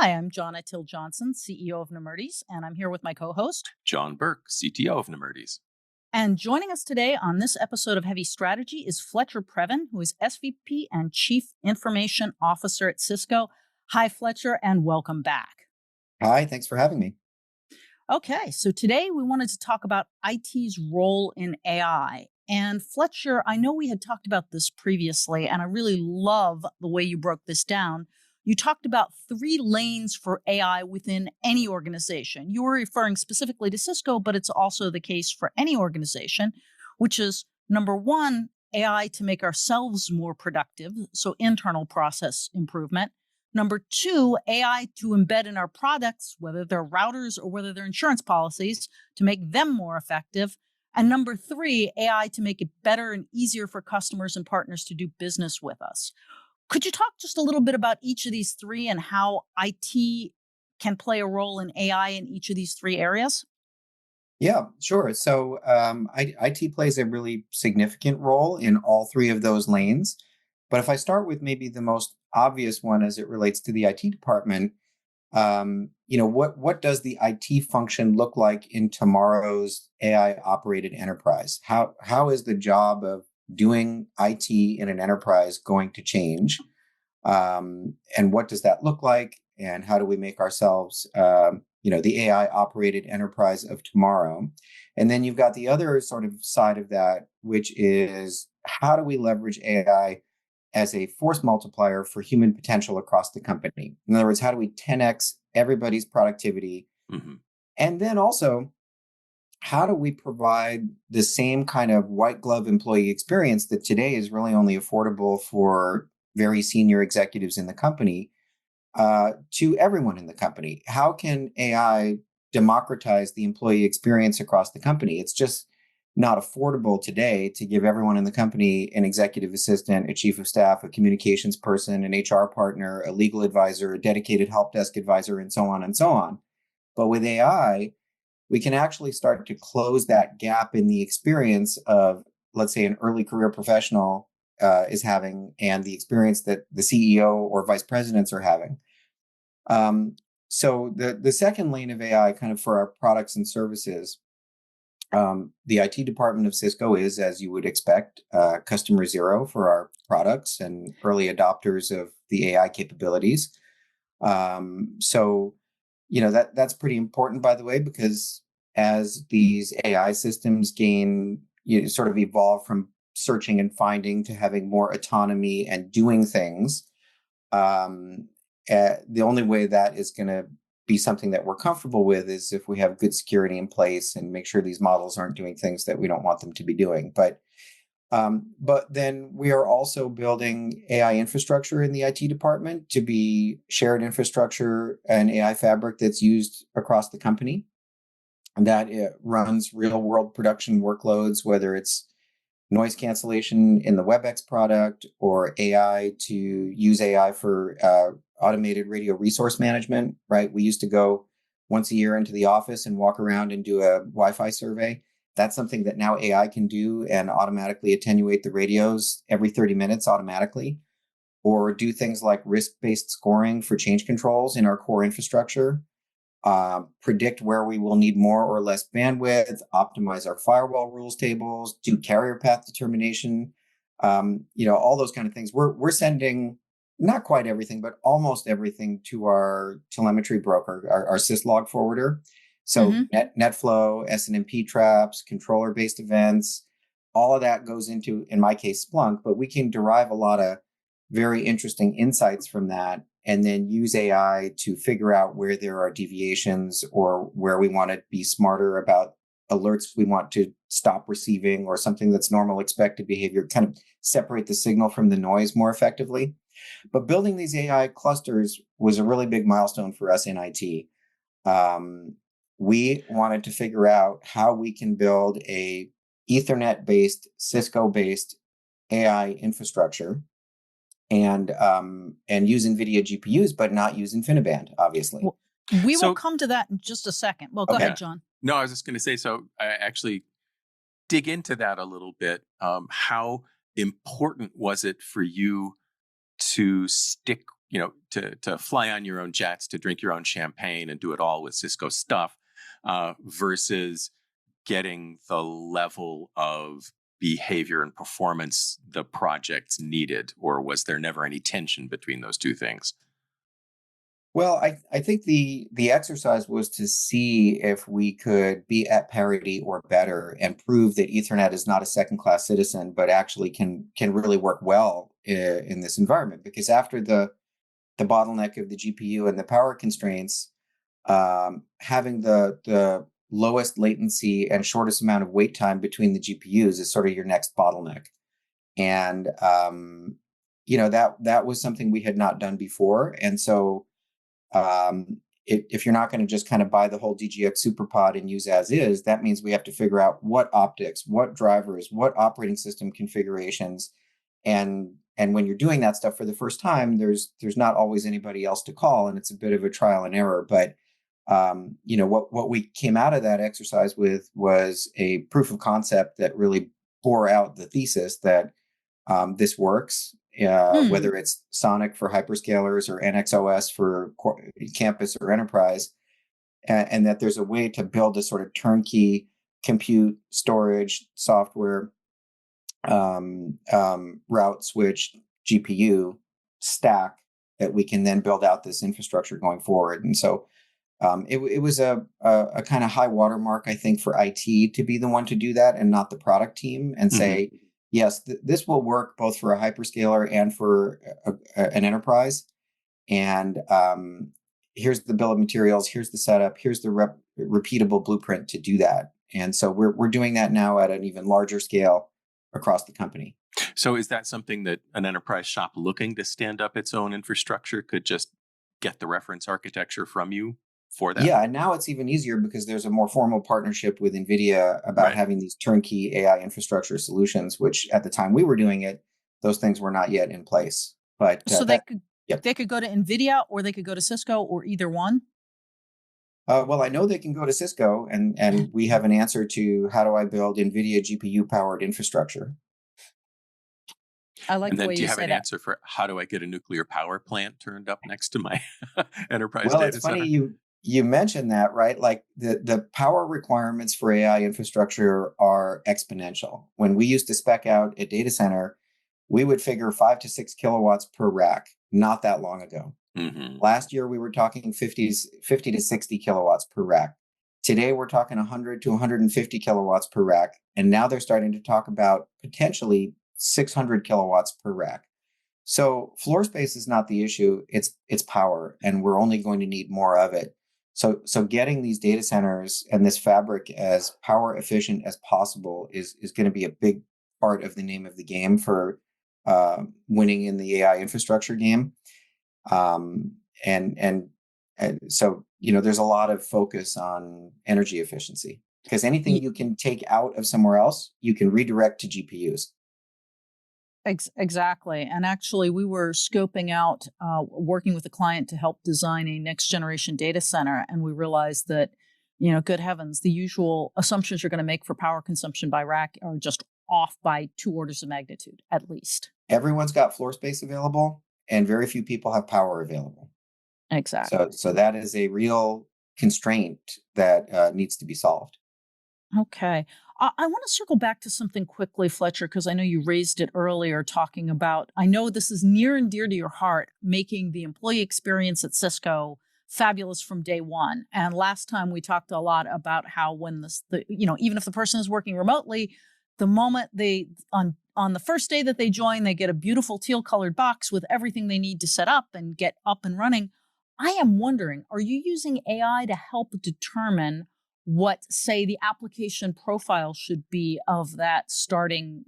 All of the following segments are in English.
Hi, I'm Jonna Till Johnson, CEO of Nemertes, and I'm here with my co host. John Burke, CTO of Nemertes. And joining us today on this episode of Heavy Strategy is Fletcher Previn, who is SVP and Chief Information Officer at Cisco. Hi, Fletcher, and welcome back. Hi, thanks for having me. Okay, so today we wanted to talk about IT's role in AI. And Fletcher, I know we had talked about this previously, and I really love the way you broke this down. You talked about three lanes for AI within any organization. You were referring specifically to Cisco, but it's also the case for any organization, which is number one, AI to make ourselves more productive, so internal process improvement. Number two, AI to embed in our products, whether they're routers or whether they're insurance policies, to make them more effective. And number three, AI to make it better and easier for customers and partners to do business with us. Could you talk just a little bit about each of these three and how IT can play a role in AI in each of these three areas? Yeah, sure. So IT plays a really significant role in all three of those lanes. But if I start with maybe the most obvious one as it relates to the IT department, what does the IT function look like in tomorrow's AI operated enterprise? How is the job of doing IT in an enterprise going to change? And what does that look like? And how do we make ourselves, the AI operated enterprise of tomorrow? And then you've got the other sort of side of that, which is how do we leverage AI as a force multiplier for human potential across the company? In other words, how do we 10x everybody's productivity? hmm And then also, how do we provide the same kind of white glove employee experience that today is really only affordable for very senior executives in the company to everyone in the company? How can AI democratize the employee experience across the company? It's just not affordable today to give everyone in the company an executive assistant, a chief of staff, a communications person, an HR partner, a legal advisor, a dedicated help desk advisor, and so on and so on. But with AI, we can actually start to close that gap in the experience of, let's say, an early career professional is having and the experience that the CEO or vice presidents are having. So the second lane of AI kind of for our products and services, the IT department of Cisco is, as you would expect, customer zero for our products and early adopters of the AI capabilities. That's pretty important, by the way, because as these AI systems sort of evolve from searching and finding to having more autonomy and doing things, the only way that is going to be something that we're comfortable with is if we have good security in place and make sure these models aren't doing things that we don't want them to be doing. But then we are also building AI infrastructure in the IT department to be shared infrastructure and AI fabric that's used across the company. And that it runs real world production workloads, whether it's noise cancellation in the WebEx product or AI to use AI for automated radio resource management, right? We used to go once a year into the office and walk around and do a Wi-Fi survey. That's something that now AI can do and automatically attenuate the radios every 30 minutes automatically, or do things like risk-based scoring for change controls in our core infrastructure, predict where we will need more or less bandwidth, optimize our firewall rules tables, do carrier path determination, all those kind of things. We're sending not quite everything, but almost everything to our telemetry broker, our syslog forwarder. So NetFlow, SNMP traps, controller-based events, all of that goes into, in my case, Splunk, but we can derive a lot of very interesting insights from that and then use AI to figure out where there are deviations or where we want to be smarter about alerts we want to stop receiving or something that's normal expected behavior, kind of separate the signal from the noise more effectively. But building these AI clusters was a really big milestone for us in IT. We wanted to figure out how we can build a Ethernet-based, Cisco-based AI infrastructure and use NVIDIA GPUs, but not use InfiniBand, obviously. Well, we will come to that in just a second. Well, go ahead, John. No, I was just going to say, so I actually dig into that a little bit. How important was it for you to stick to fly on your own jets, to drink your own champagne and do it all with Cisco stuff, versus getting the level of behavior and performance the projects needed? Or was there never any tension between those two things? Well, I think the exercise was to see if we could be at parity or better and prove that Ethernet is not a second class citizen, but actually can really work well in this environment. Because after the bottleneck of the GPU and the power constraints, having the lowest latency and shortest amount of wait time between the GPUs is sort of your next bottleneck. And that was something we had not done before. And so if you're not going to just kind of buy the whole DGX SuperPod and use as is, that means we have to figure out what optics, what drivers, what operating system configurations, and when you're doing that stuff for the first time, there's not always anybody else to call, and it's a bit of a trial and error. But what we came out of that exercise with was a proof of concept that really bore out the thesis that this works. Whether it's Sonic for hyperscalers or NXOS for campus or enterprise, and that there's a way to build a sort of turnkey compute, storage, software, route switch, GPU stack that we can then build out this infrastructure going forward. And so it was a kind of high watermark, I think, for IT to be the one to do that and not the product team and say, yes, this will work both for a hyperscaler and for an enterprise. And here's the bill of materials, here's the setup, here's the repeatable blueprint to do that. And so we're doing that now at an even larger scale across the company. So is that something that an enterprise shop looking to stand up its own infrastructure could just get the reference architecture from you for that? Yeah, and now it's even easier because there's a more formal partnership with NVIDIA about having these turnkey AI infrastructure solutions, which at the time we were doing it, those things were not yet in place. But so they could go to NVIDIA or they could go to Cisco or either one? Well, I know they can go to Cisco, and we have an answer to how do I build NVIDIA GPU powered infrastructure. I like and the then way do you you have say an that. answer for how do I get a nuclear power plant turned up next to my enterprise Well, data it's center? funny you mentioned that, right? Like the power requirements for AI infrastructure are exponential. When we used to spec out a data center, we would figure 5 to 6 kilowatts per rack not that long ago. Last year, we were talking 50 to 60 kilowatts per rack. Today, we're talking 100 to 150 kilowatts per rack. And now they're starting to talk about potentially 600 kilowatts per rack. So floor space is not the issue. It's power, and we're only going to need more of it. So getting these data centers and this fabric as power efficient as possible is going to be a big part of the name of the game for winning in the AI infrastructure game. And so, there's a lot of focus on energy efficiency because anything you can take out of somewhere else, you can redirect to GPUs. Exactly. And actually, we were scoping out, working with a client to help design a next generation data center. And we realized that, good heavens, the usual assumptions you're going to make for power consumption by rack are just off by 2 orders of magnitude, at least. Everyone's got floor space available, and very few people have power available. Exactly. So that is a real constraint that needs to be solved. Okay. I want to circle back to something quickly, Fletcher, because I know you raised it earlier, talking about, I know this is near and dear to your heart, making the employee experience at Cisco fabulous from day one. And last time we talked a lot about how when even if the person is working remotely, the moment on the first day that they join, they get a beautiful teal colored box with everything they need to set up and get up and running. I am wondering, are you using AI to help determine what, say, the application profile should be of that starting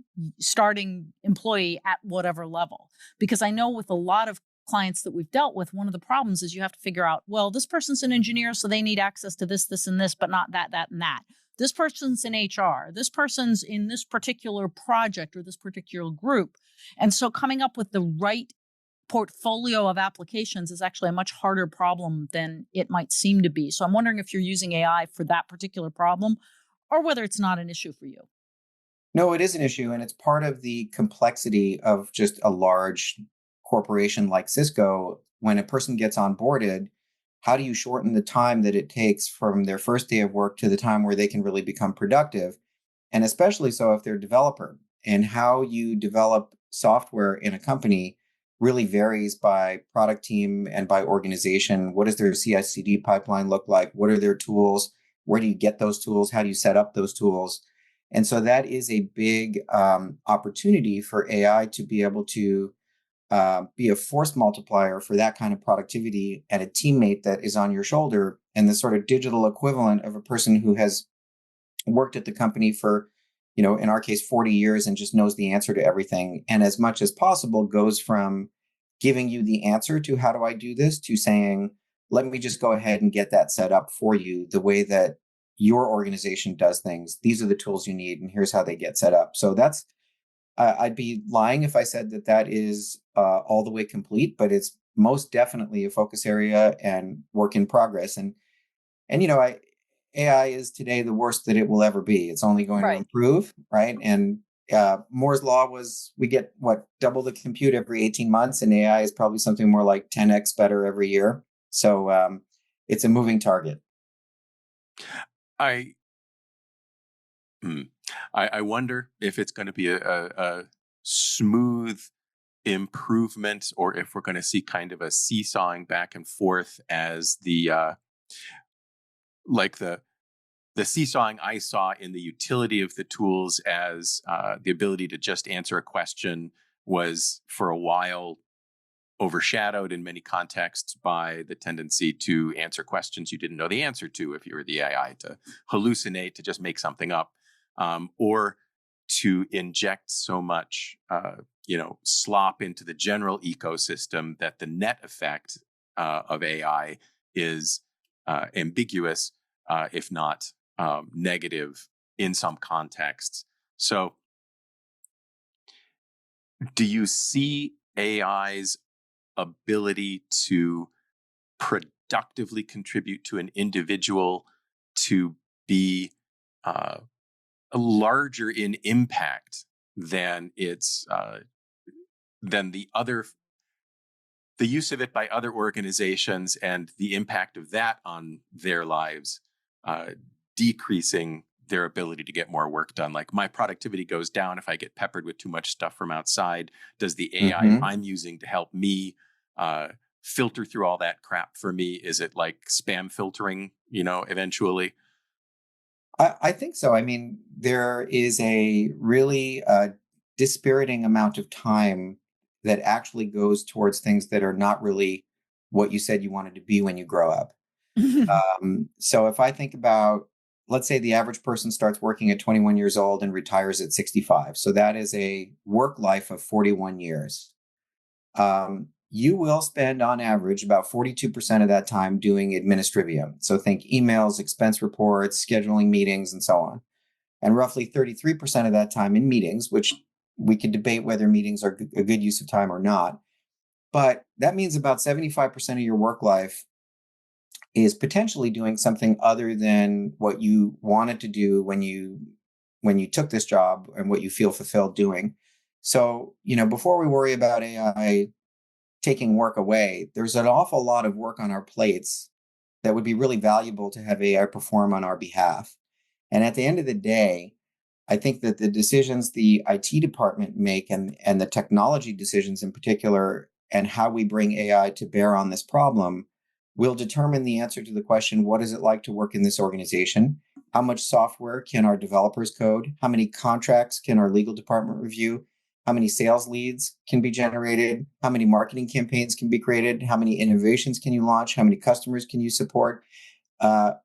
employee at whatever level? Because I know with a lot of clients that we've dealt with, one of the problems is you have to figure out, well, this person's an engineer, so they need access to this, this, and this, but not that, that, and that. This person's in HR. This person's in this particular project or this particular group. And so coming up with the right portfolio of applications is actually a much harder problem than it might seem to be. So I'm wondering if you're using AI for that particular problem or whether it's not an issue for you. No, it is an issue, and it's part of the complexity of just a large corporation like Cisco, when a person gets onboarded, how do you shorten the time that it takes from their first day of work to the time where they can really become productive? And especially so if they're a developer, and how you develop software in a company really varies by product team and by organization. What does their CI/CD pipeline look like? What are their tools? Where do you get those tools? How do you set up those tools? And so that is a big opportunity for AI to be able to be a force multiplier for that kind of productivity, and a teammate that is on your shoulder, and the sort of digital equivalent of a person who has worked at the company for, in our case, 40 years and just knows the answer to everything. And as much as possible goes from giving you the answer to how do I do this to saying, let me just go ahead and get that set up for you the way that your organization does things. These are the tools you need, and here's how they get set up. So that's, I'd be lying if I said that that is all the way complete, but it's most definitely a focus area and work in progress. And AI is today the worst that it will ever be. It's only going to Right. improve, right? And Moore's law was we get double the compute every 18 months, and AI is probably something more like 10x better every year. So it's a moving target. I hmm, I wonder if it's going to be a smooth improvement, or if we're going to see kind of a seesawing back and forth as like the seesawing I saw in the utility of the tools, as the ability to just answer a question was for a while overshadowed in many contexts by the tendency to answer questions you didn't know the answer to if you were the AI, to hallucinate, to just make something up, or to inject so much slop into the general ecosystem that the net effect of AI is ambiguous, if not negative in some contexts. So do you see AI's ability to productively contribute to an individual to be larger in impact than than the use of it by other organizations, and the impact of that on their lives decreasing their ability to get more work done? Like, my productivity goes down if I get peppered with too much stuff from outside. Does the AI I'm using to help me filter through all that crap for me, is it like spam filtering, eventually? I think so. I mean, there is a really dispiriting amount of time that actually goes towards things that are not really what you said you wanted to be when you grow up. So if I think about, let's say the average person starts working at 21 years old and retires at 65. So that is a work life of 41 years. You will spend on average about 42% of that time doing administrivia. So think emails, expense reports, scheduling meetings, and so on. And roughly 33% of that time in meetings, which we could debate whether meetings are a good use of time or not. But that means about 75% of your work life is potentially doing something other than what you wanted to do when you took this job, and what you feel fulfilled doing. So, before we worry about AI taking work away, there's an awful lot of work on our plates that would be really valuable to have AI perform on our behalf. And at the end of the day, I think that the decisions the IT department make, and the technology decisions in particular, and how we bring AI to bear on this problem, will determine the answer to the question, what is it like to work in this organization? How much software can our developers code? How many contracts can our legal department review? How many sales leads can be generated? How many marketing campaigns can be created? How many innovations can you launch? How many customers can you support?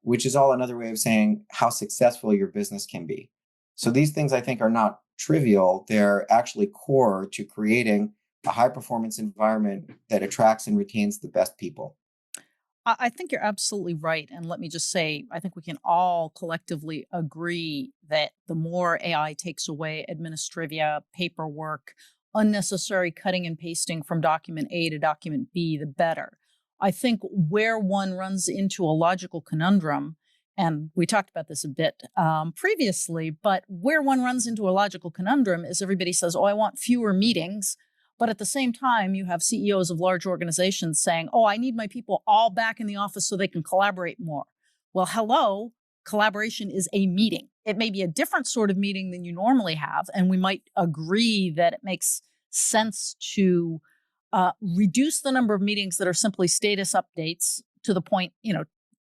Which is all another way of saying how successful your business can be. So these things, I think, are not trivial. They're actually core to creating a high performance environment that attracts and retains the best people. I think you're absolutely right. And let me just say, I think we can all collectively agree that the more AI takes away administrivia, paperwork, unnecessary cutting and pasting from document A to document B, the better. I think where one runs into a logical conundrum, and we talked about this a bit previously, but where one runs into a logical conundrum is everybody says, oh, I want fewer meetings, But at the same time, you have CEOs of large organizations saying, oh, I need my people all back in the office so they can collaborate more. Well, hello, collaboration is a meeting. It may be a different sort of meeting than you normally have. And we might agree that it makes sense to reduce the number of meetings that are simply status updates to the point,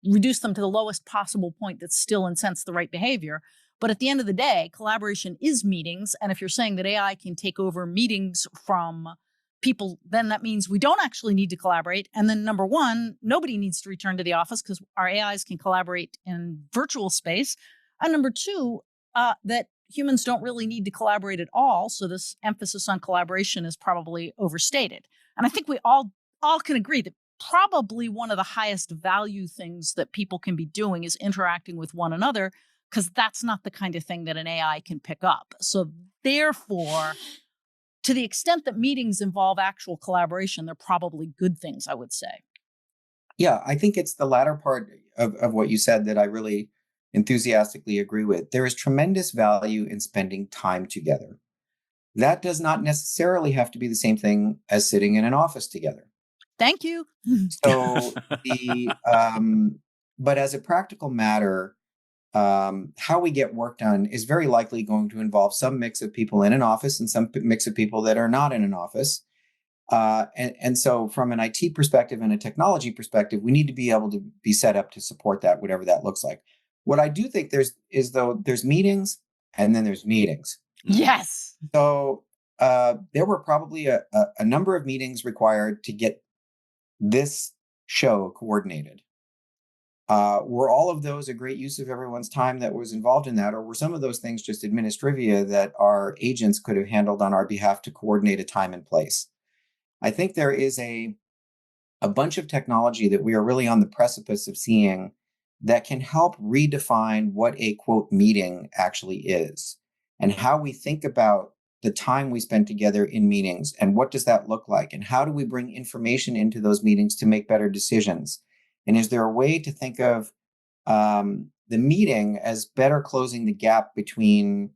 reduce them to the lowest possible point that still incents the right behavior. But at the end of the day, collaboration is meetings. And if you're saying that AI can take over meetings from people, then that means we don't actually need to collaborate. And then number one, nobody needs to return to the office because our AIs can collaborate in virtual space. And number two, that humans don't really need to collaborate at all. So this emphasis on collaboration is probably overstated. And I think we all can agree that probably one of the highest value things that people can be doing is interacting with one another, because that's not the kind of thing that an AI can pick up. So therefore, to the extent that meetings involve actual collaboration, they're probably good things, I would say. Yeah, I think it's the latter part of what you said that I really enthusiastically agree with. There is tremendous value in spending time together. That does not necessarily have to be the same thing as sitting in an office together. Thank you. So but as a practical matter, how we get work done is very likely going to involve some mix of people in an office and some mix of people that are not in an office. And so from an IT perspective and a technology perspective, we need to be able to be set up to support that, whatever that looks like. What I do think there's meetings and then there's meetings. Yes. So there were probably a number of meetings required to get this show coordinated. Were all of those a great use of everyone's time that was involved in that? Or were some of those things just administrivia that our agents could have handled on our behalf to coordinate a time and place? I think there is a bunch of technology that we are really on the precipice of seeing that can help redefine what a quote meeting actually is and how we think about the time we spend together in meetings and what does that look like and how do we bring information into those meetings to make better decisions. And is there a way to think of the meeting as better closing the gap between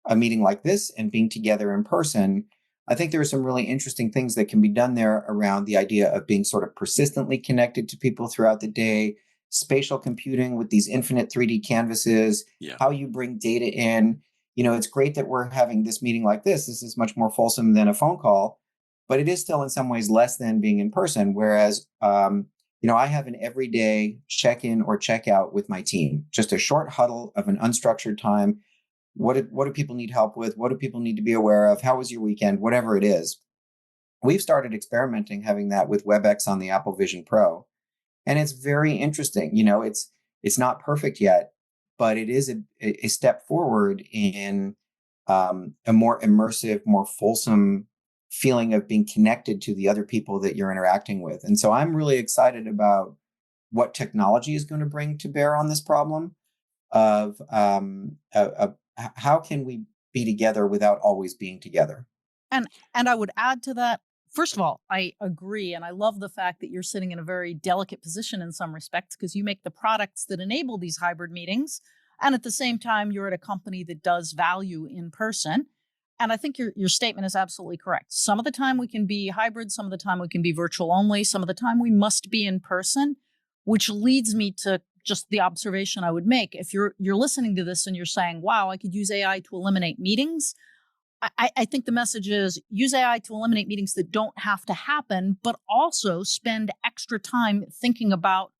a meeting like this and being together in person? I think there are some really interesting things that can be done there around the idea of being sort of persistently connected to people throughout the day, spatial computing with these infinite 3D canvases, how you bring data in. It's great that we're having this meeting like this. This is much more fulsome than a phone call, but it is still in some ways less than being in person. Whereas, I have an everyday check-in or check-out with my team, just a short huddle of an unstructured time. What do people need help with? What do people need to be aware of? How was your weekend? Whatever it is. We've started experimenting having that with WebEx on the Apple Vision Pro. And it's very interesting. It's not perfect yet, but it is a step forward in a more immersive, more fulsome feeling of being connected to the other people that you're interacting with. And so I'm really excited about what technology is going to bring to bear on this problem of how can we be together without always being together. And I would add to that, first of all, I agree. And I love the fact that you're sitting in a very delicate position in some respects because you make the products that enable these hybrid meetings. And at the same time, you're at a company that does value in person. And I think your statement is absolutely correct. Some of the time we can be hybrid, some of the time we can be virtual only, some of the time we must be in person, which leads me to just the observation I would make. If you're listening to this and you're saying, wow, I could use AI to eliminate meetings, I think the message is use AI to eliminate meetings that don't have to happen, but also spend extra time thinking about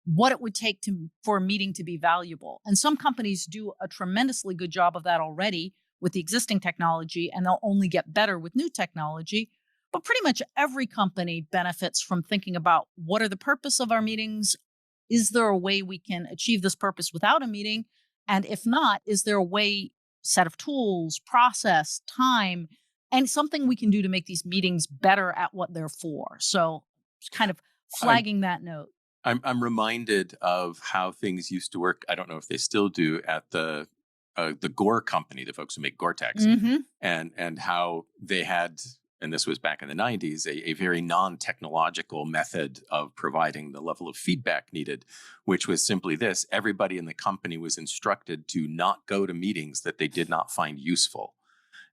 what it would take for a meeting to be valuable. And some companies do a tremendously good job of that already with the existing technology, and they'll only get better with new technology. But pretty much every company benefits from thinking about what are the purpose of our meetings? Is there a way we can achieve this purpose without a meeting? And if not, is there a way, set of tools, process, time, and something we can do to make these meetings better at what they're for? So kind of flagging that note. I'm reminded of how things used to work. I don't know if they still do at the Gore company, the folks who make Gore-Tex, and how they had, and this was back in the 90s, a very non-technological method of providing the level of feedback needed, which was simply this: everybody in the company was instructed to not go to meetings that they did not find useful.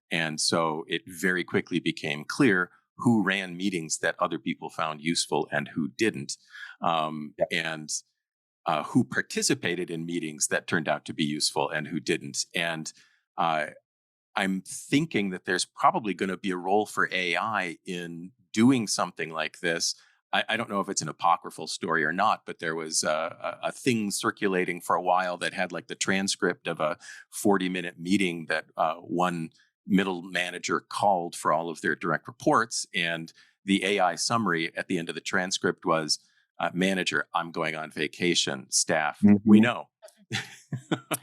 And so it very quickly became clear who ran meetings that other people found useful and who didn't, Yep. and who participated in meetings that turned out to be useful and who didn't. And I'm thinking that there's probably going to be a role for AI in doing something like this. I don't know if it's an apocryphal story or not, but there was a thing circulating for a while that had like the transcript of a 40-minute meeting that one middle manager called for all of their direct reports. And the AI summary at the end of the transcript was, manager, I'm going on vacation. Staff, we Mhm. know.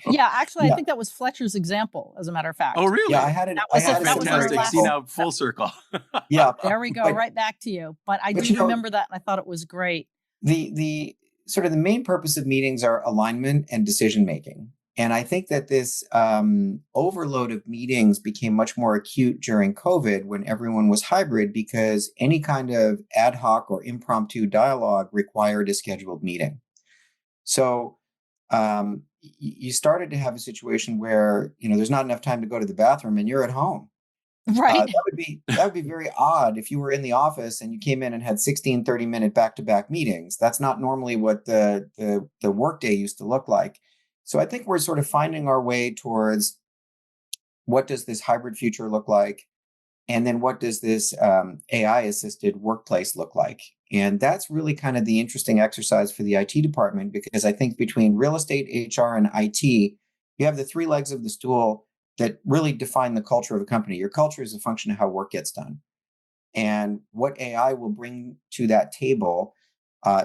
Yeah, actually, I Yeah. think that was Fletcher's example, as a matter of fact. Oh, really? Yeah, I had it. That I was Oh, had it. a That was our similar fantastic. last. See, example. now full circle. Yeah, There we go, but right back to you. But I but do you know, remember that, and I thought it was great. the sort of the main purpose of meetings are alignment and decision making. And I think that this overload of meetings became much more acute during COVID when everyone was hybrid because any kind of ad hoc or impromptu dialogue required a scheduled meeting. So you started to have a situation where there's not enough time to go to the bathroom and you're at home. Right. That would be very odd if you were in the office and you came in and had 16 30-minute back-to-back meetings. That's not normally what the workday used to look like. So I think we're sort of finding our way towards what does this hybrid future look like, and then what does this AI assisted workplace look like? And that's really kind of the interesting exercise for the IT department, because I think between real estate, HR, and IT, you have the three legs of the stool that really define the culture of a company. Your culture is a function of how work gets done. And what AI will bring to that table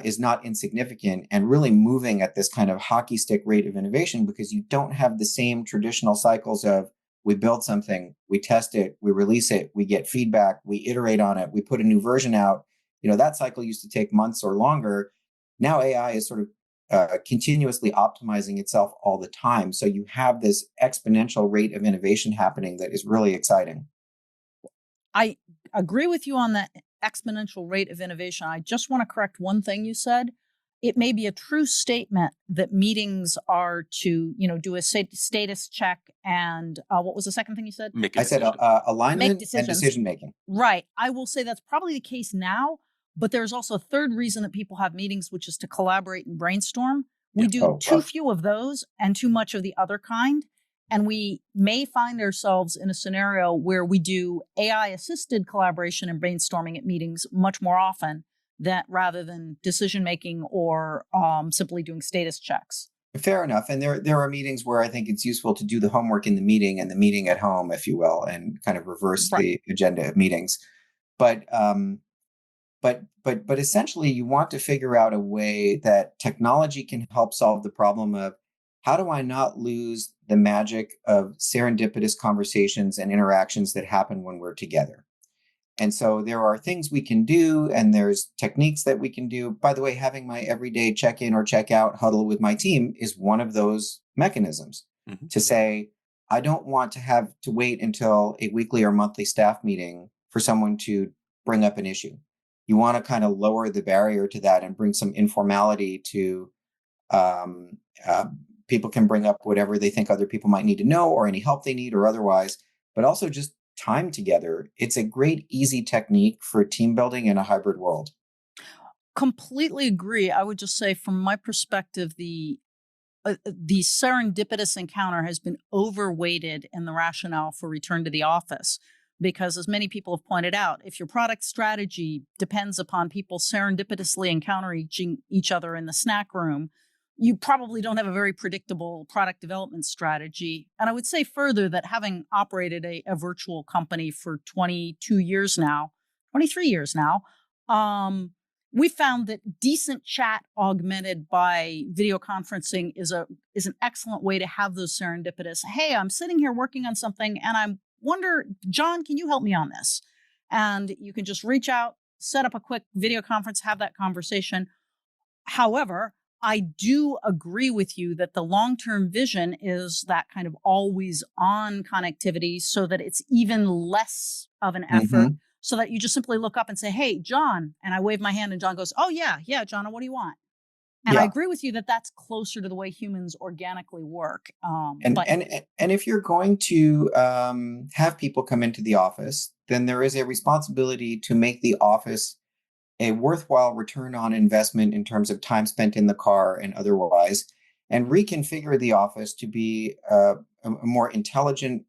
is not insignificant and really moving at this kind of hockey stick rate of innovation, because you don't have the same traditional cycles of we build something, we test it, we release it, we get feedback, we iterate on it, we put a new version out. That cycle used to take months or longer. Now AI is sort of continuously optimizing itself all the time. So you have this exponential rate of innovation happening that is really exciting. I agree with you on that exponential rate of innovation. I just want to correct one thing you said. It may be a true statement that meetings are to, do a status check and what was the second thing you said? Make a I said decision. Make alignment and decisions. decision making. Right. I will say that's probably the case now, but there's also a third reason that people have meetings, which is to collaborate and brainstorm. We Yeah. do Oh, too well, few of those and too much of the other kind. And we may find ourselves in a scenario where we do AI assisted collaboration and brainstorming at meetings much more often rather than decision making or simply doing status checks. fair enough. And there are meetings where I think it's useful to do the homework in the meeting and the meeting at home, if you will, and kind of reverse Right. the agenda of meetings. But but essentially, you want to figure out a way that technology can help solve the problem of how do I not lose the magic of serendipitous conversations and interactions that happen when we're together. And so there are things we can do, and there's techniques that we can do. By the way, having my everyday check in or check out huddle with my team is one of those mechanisms Mhm. to say, I don't want to have to wait until a weekly or monthly staff meeting for someone to bring up an issue. You want to kind of lower the barrier to that and bring some informality to um, uh, people can bring up whatever they think other people might need to know or any help they need or otherwise, but also just time together. It's a great, easy technique for team building in a hybrid world. Completely agree. I would just say, from my perspective, the serendipitous encounter has been overweighted in the rationale for return to the office. Because, as many people have pointed out, if your product strategy depends upon people serendipitously encountering each other in the snack room, you probably don't have a very predictable product development strategy. And I would say further that, having operated a virtual company for 22 years now, 23 years now, we found that decent chat augmented by video conferencing is an excellent way to have those serendipitous, hey, I'm sitting here working on something and I wonder, John, can you help me on this? And you can just reach out, set up a quick video conference, have that conversation. However, I do agree with you that the long-term vision is that kind of always on connectivity, so that it's even less of an effort, Mhm. so that you just simply look up and say, hey, John, and I wave my hand and John goes, oh yeah, John, what do you want? And I Yeah. agree with you that that's closer to the way humans organically work. And But and if you're going to have people come into the office, then there is a responsibility to make the office a worthwhile return on investment in terms of time spent in the car and otherwise, and reconfigure the office to be a more intelligent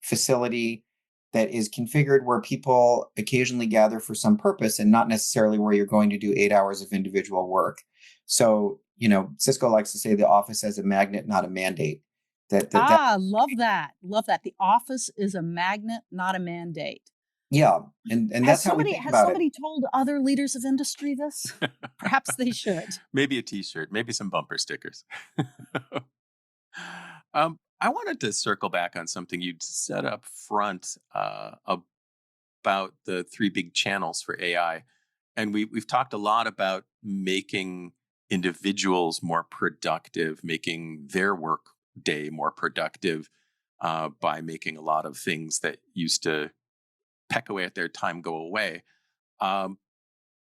facility that is configured where people occasionally gather for some purpose and not necessarily where you're going to do 8 hours of individual work. So, Cisco likes to say the office as a magnet, not a mandate. That love that. Love that. The office is a magnet, not a mandate. yeah, and Has that's how we somebody think has about it. somebody told other leaders of industry this? Perhaps they should. Maybe a T-shirt, maybe some bumper stickers. I wanted to circle back on something you'd said up front about the three big channels for AI, and we've talked a lot about making individuals more productive, making their work day more productive by making a lot of things that used to peck away at their time go away. Um,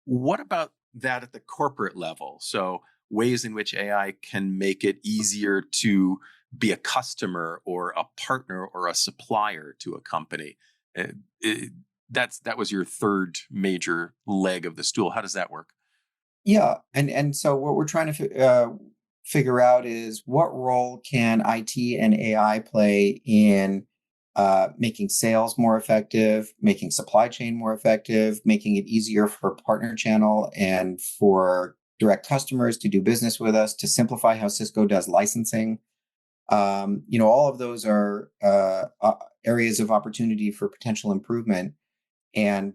what about that at the corporate level? So, ways in which AI can make it easier to be a customer or a partner or a supplier to a company. Uh, it- that was your third major leg of the stool. How does that work? Yeah, and so what we're trying to figure out is what role can IT and AI play in making sales more effective, making supply chain more effective, making it easier for partner channel and for direct customers to do business with us, to simplify how Cisco does licensing. All of those are areas of opportunity for potential improvement. And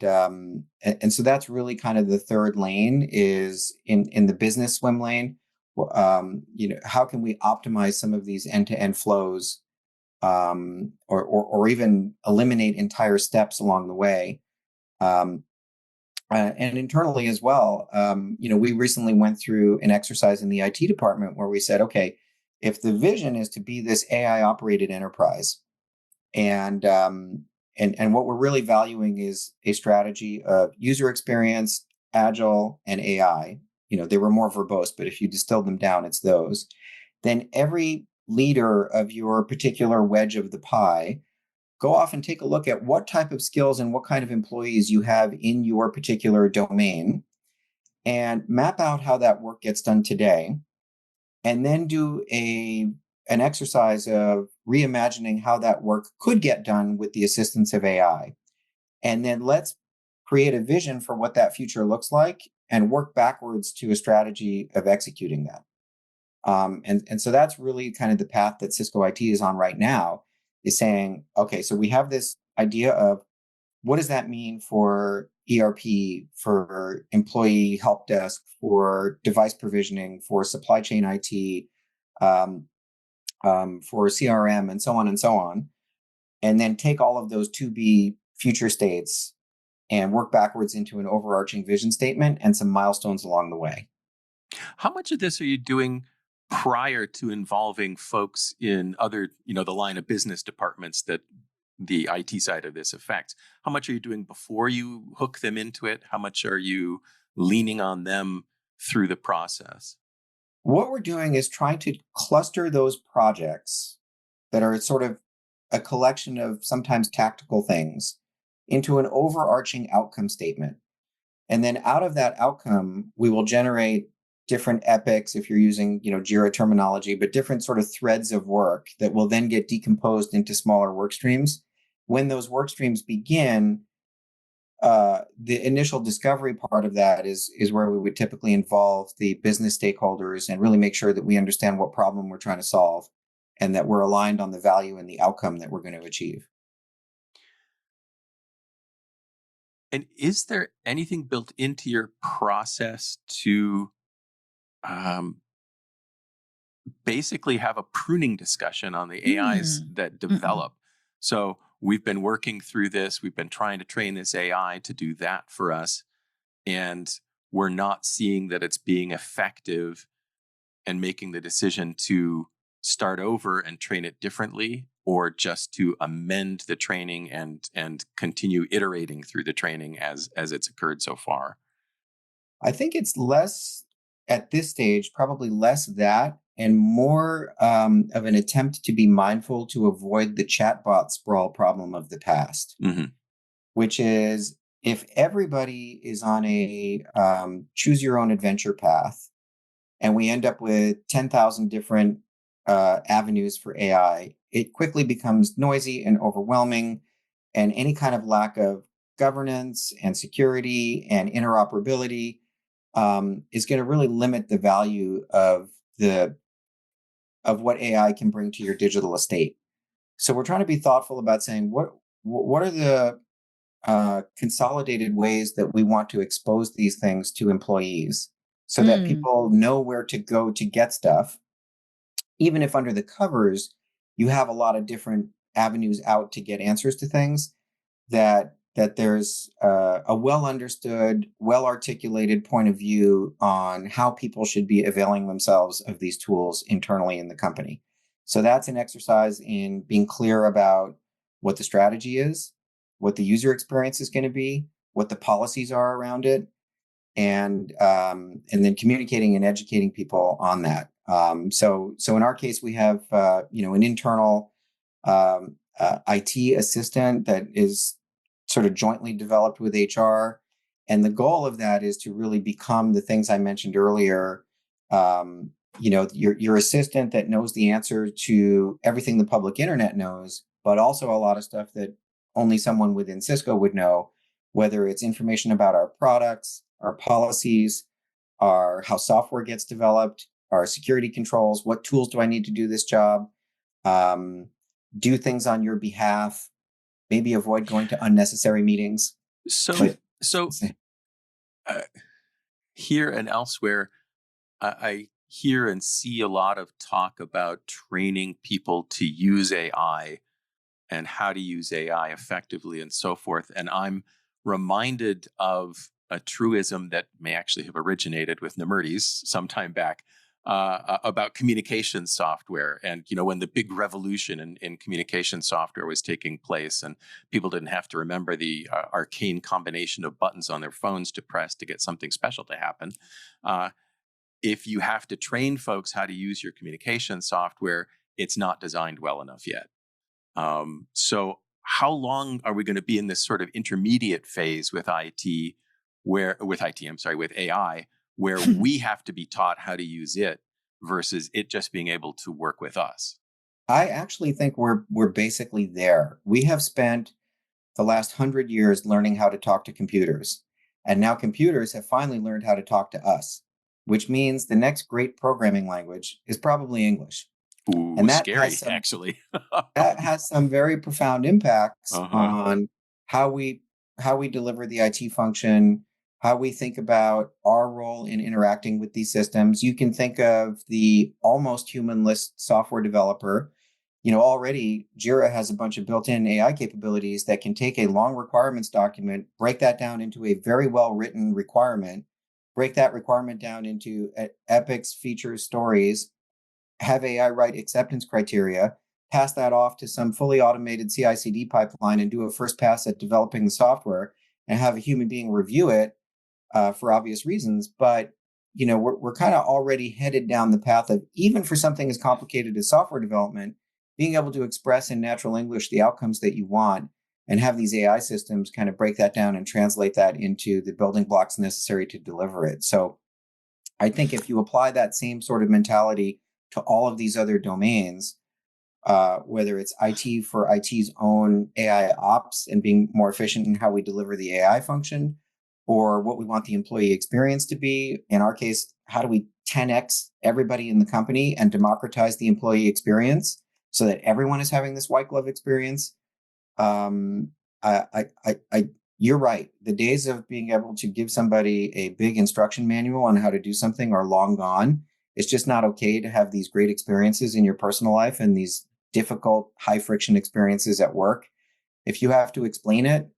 so that's really kind of the third lane, is in the business swim lane. How can we optimize some of these end-to-end flows, or even eliminate entire steps along the way, um, and internally as well. We recently went through an exercise in the IT department where we said, okay, if the vision is to be this AI operated enterprise, and what we're really valuing is a strategy of user experience, agile, and AI. They were more verbose, but if you distill them down, it's those. Then every leader of your particular wedge of the pie, go off and take a look at what type of skills and what kind of employees you have in your particular domain, and map out how that work gets done today, and then do an exercise of reimagining how that work could get done with the assistance of AI. And then let's create a vision for what that future looks like and work backwards to a strategy of executing that. And so that's really kind of the path that Cisco IT is on right now, is saying, okay, so we have this idea of what does that mean for ERP, for employee help desk, for device provisioning, for supply chain IT, um, for CRM, and so on and so on. And then take all of those to be future states and work backwards into an overarching vision statement and some milestones along the way. How much of this are you doing prior to involving folks in other, the line of business departments that the IT side of this affects? How much are you doing before you hook them into it? How much are you leaning on them through the process? What we're doing is trying to cluster those projects that are sort of a collection of sometimes tactical things into an overarching outcome statement. And then out of that outcome, we will generate different epics, if you're using, Jira terminology, but different sort of threads of work that will then get decomposed into smaller work streams. When those work streams begin, the initial discovery part of that is where we would typically involve the business stakeholders and really make sure that we understand what problem we're trying to solve, and that we're aligned on the value and the outcome that we're going to achieve. And is there anything built into your process to um, basically have a pruning discussion on the AIs Mm. that Mm-mm. develop? So we've been working through this. We've been trying to train this AI to do that for us. And we're not seeing that it's being effective, and making the decision to start over and train it differently, or just to amend the training and continue iterating through the training as it's occurred so far. I think it's less at this stage, probably less that and more of an attempt to be mindful to avoid the chatbot sprawl problem of the past, which is if everybody is on a choose your own adventure path and we end up with 10,000 different avenues for AI, it quickly becomes noisy and overwhelming. And any kind of lack of governance and security and interoperability is going to really limit the value of what AI can bring to your digital estate. So we're trying to be thoughtful about saying what are the consolidated ways that we want to expose these things to employees so that people know where to go to get stuff, even if under the covers you have a lot of different avenues out to get answers to things, that there's a well understood, well articulated point of view on how people should be availing themselves of these tools internally in the company. So that's an exercise in being clear about what the strategy is, what the user experience is going to be, what the policies are around it, and then communicating and educating people on that. So in our case, we have an internal IT assistant that is sort of jointly developed with HR, and the goal of that is to really become the things I mentioned earlier. Your assistant that knows the answer to everything the public internet knows, but also a lot of stuff that only someone within Cisco would know, whether it's information about our products, our policies, our how software gets developed, our security controls, what tools do I need to do this job, do things on your behalf, maybe avoid going to unnecessary meetings. So here and elsewhere, I hear and see a lot of talk about training people to use AI and how to use AI effectively and so forth. And I'm reminded of a truism that may actually have originated with Nemertes some time back about communication software. And, when the big revolution in communication software was taking place and people didn't have to remember the arcane combination of buttons on their phones to press to get something special to happen. If you have to train folks how to use your communication software, it's not designed well enough yet. So how long are we going to be in this sort of intermediate phase with with AI, where we have to be taught how to use it versus it just being able to work with us? I actually think we're basically there. We have spent the last 100 years learning how to talk to computers, and now computers have finally learned how to talk to us, which means the next great programming language is probably English. Ooh, and that scary, actually. That has some very profound impacts on how we deliver the IT function, how we think about our role in interacting with these systems. You can think of the almost humanless software developer. Already Jira has a bunch of built-in AI capabilities that can take a long requirements document, break that down into a very well-written requirement, break that requirement down into epics, features, stories, have AI write acceptance criteria, pass that off to some fully automated CI/CD pipeline and do a first pass at developing the software and have a human being review it for obvious reasons. But, we're kind of already headed down the path of, even for something as complicated as software development, being able to express in natural English the outcomes that you want and have these AI systems kind of break that down and translate that into the building blocks necessary to deliver it. So I think if you apply that same sort of mentality to all of these other domains, whether it's IT for IT's own AI ops and being more efficient in how we deliver the AI function, or what we want the employee experience to be. In our case, how do we 10x everybody in the company and democratize the employee experience so that everyone is having this white glove experience? You're right. The days of being able to give somebody a big instruction manual on how to do something are long gone. It's just not okay to have these great experiences in your personal life and these difficult, high friction experiences at work. If you have to explain it,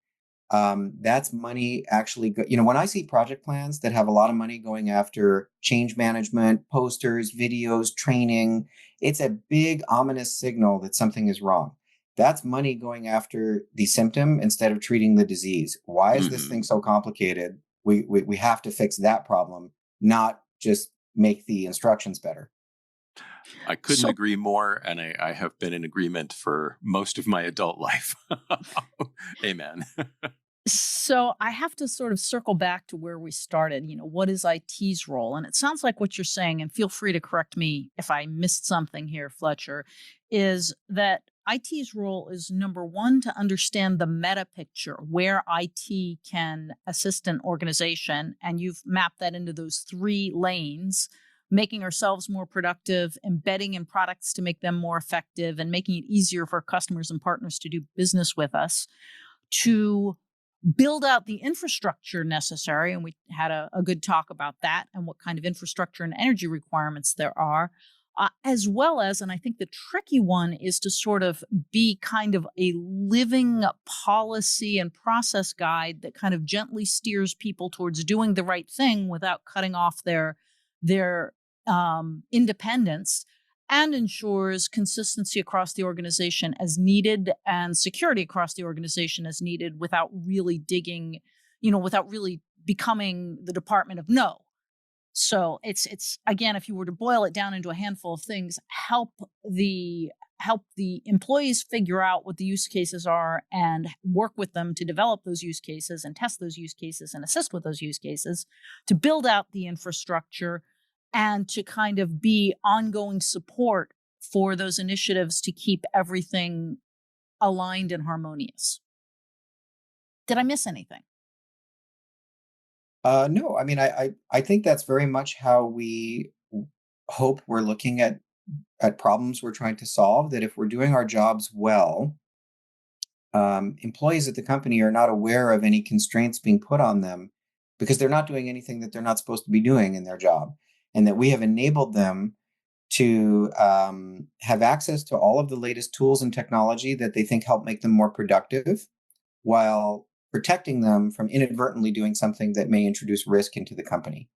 that's money actually. When I see project plans that have a lot of money going after change management, posters, videos, training, it's a big ominous signal that something is wrong. That's money going after the symptom instead of treating the disease. Why is this thing so complicated? We have to fix that problem, not just make the instructions better. I couldn't So agree more, and I have been in agreement for most of my adult life. Amen. So I have to sort of circle back to where we started. What is IT's role? And it sounds like what you're saying, and feel free to correct me if I missed something here, Fletcher, is that IT's role is number one, to understand the meta picture, where IT can assist an organization. And you've mapped that into those three lanes: making ourselves more productive, embedding in products to make them more effective, and making it easier for customers and partners to do business with us, to build out the infrastructure necessary. And we had a good talk about that and what kind of infrastructure and energy requirements there are, as well as, and I think the tricky one is to sort of be kind of a living policy and process guide that kind of gently steers people towards doing the right thing without cutting off their independence, and ensures consistency across the organization as needed and security across the organization as needed, without really digging, without really becoming the department of no. So it's again, if you were to boil it down into a handful of things, help the employees figure out what the use cases are and work with them to develop those use cases and test those use cases and assist with those use cases, to build out the infrastructure, and to kind of be ongoing support for those initiatives to keep everything aligned and harmonious. Did I miss anything? No, I mean, I think that's very much how we hope we're looking at problems we're trying to solve. That if we're doing our jobs well, employees at the company are not aware of any constraints being put on them because they're not doing anything that they're not supposed to be doing in their job, and that we have enabled them to have access to all of the latest tools and technology that they think help make them more productive, while protecting them from inadvertently doing something that may introduce risk into the company.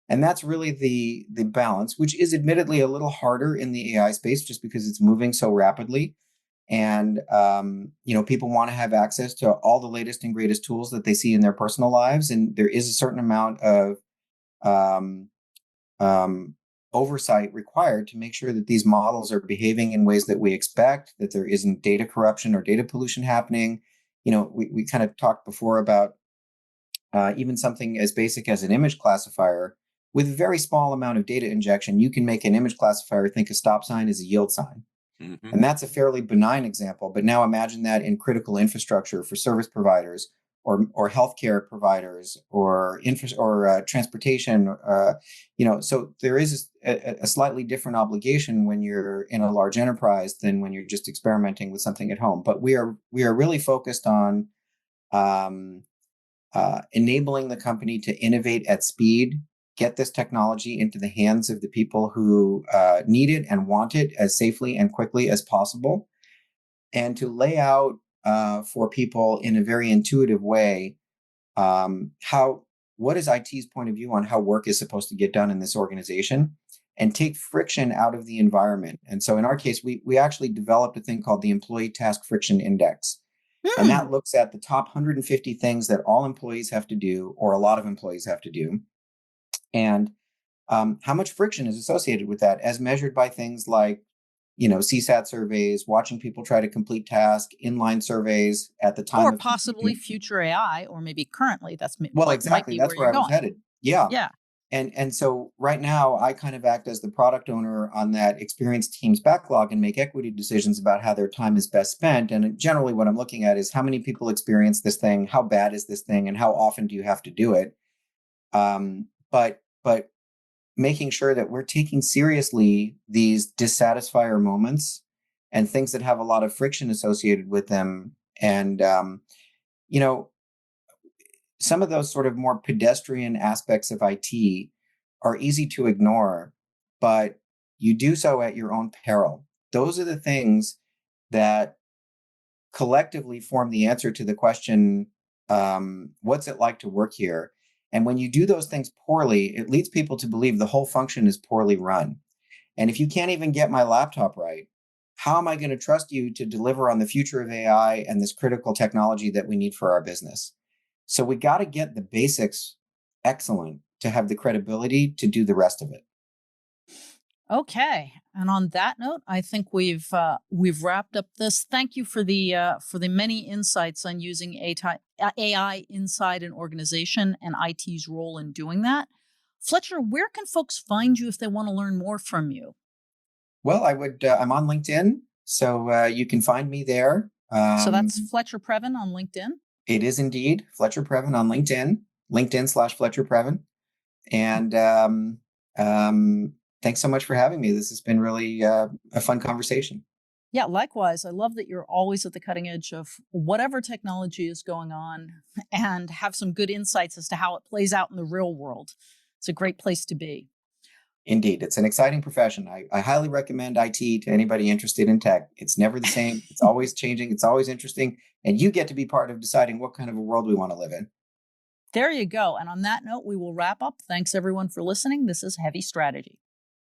And that's really the balance, which is admittedly a little harder in the AI space just because it's moving so rapidly. And people want to have access to all the latest and greatest tools that they see in their personal lives, and there is a certain amount of um, oversight required to make sure that these models are behaving in ways that we expect, that there isn't data corruption or data pollution happening. We kind of talked before about even something as basic as an image classifier. With a very small amount of data injection, you can make an image classifier think a stop sign is a yield sign. Mhm. And that's a fairly benign example. But now imagine that in critical infrastructure for service providers, or healthcare providers, or transportation. So there is a slightly different obligation when you're in a large enterprise than when you're just experimenting with something at home. But we are really focused on um, enabling the company to innovate at speed, get this technology into the hands of the people who need it and want it as safely and quickly as possible, and to lay out for people in a very intuitive way how what is IT's point of view on how work is supposed to get done in this organization, and take friction out of the environment. And so in our case, we actually developed a thing called the Employee Task Friction Index. And Hmm. that looks at the top 150 things that all employees have to do, or a lot of employees have to do, and how much friction is associated with that, as measured by things like, CSAT surveys, watching people try to complete tasks, inline surveys at the time Or of possibly completing. future AI, or maybe currently. Well, What might exactly. be where That's you're where I was going. headed. Yeah. Yeah. And so right now I kind of act as the product owner on that experienced team's backlog and make equity decisions about how their time is best spent. And generally what I'm looking at is how many people experience this thing, how bad is this thing, and how often do you have to do it? But making sure that we're taking seriously these dissatisfier moments and things that have a lot of friction associated with them. And you know, some of those sort of more pedestrian aspects of IT are easy to ignore, but you do so at your own peril. Those are the things that collectively form the answer to the question, what's it like to work here? And when you do those things poorly, it leads people to believe the whole function is poorly run. And if you can't even get my laptop right, how am I going to trust you to deliver on the future of AI and this critical technology that we need for our business? So we got to get the basics excellent to have the credibility to do the rest of it. Okay. And on that note, I think we've wrapped up this. Thank you for the many insights on using AI inside an organization and IT's role in doing that. Fletcher, where can folks find you if they want to learn more from you? Well, I'm on LinkedIn, so you can find me there. So that's Fletcher Previn on LinkedIn. It is indeed Fletcher Previn on LinkedIn, LinkedIn/Fletcher Previn. And thanks so much for having me. This has been really a fun conversation. Yeah, likewise. I love that you're always at the cutting edge of whatever technology is going on and have some good insights as to how it plays out in the real world. It's a great place to be. Indeed, it's an exciting profession. I highly recommend IT to anybody interested in tech. It's never the same. It's always changing. It's always interesting. And you get to be part of deciding what kind of a world we want to live in. There you go. And on that note, we will wrap up. Thanks everyone for listening. This is Heavy Strategy.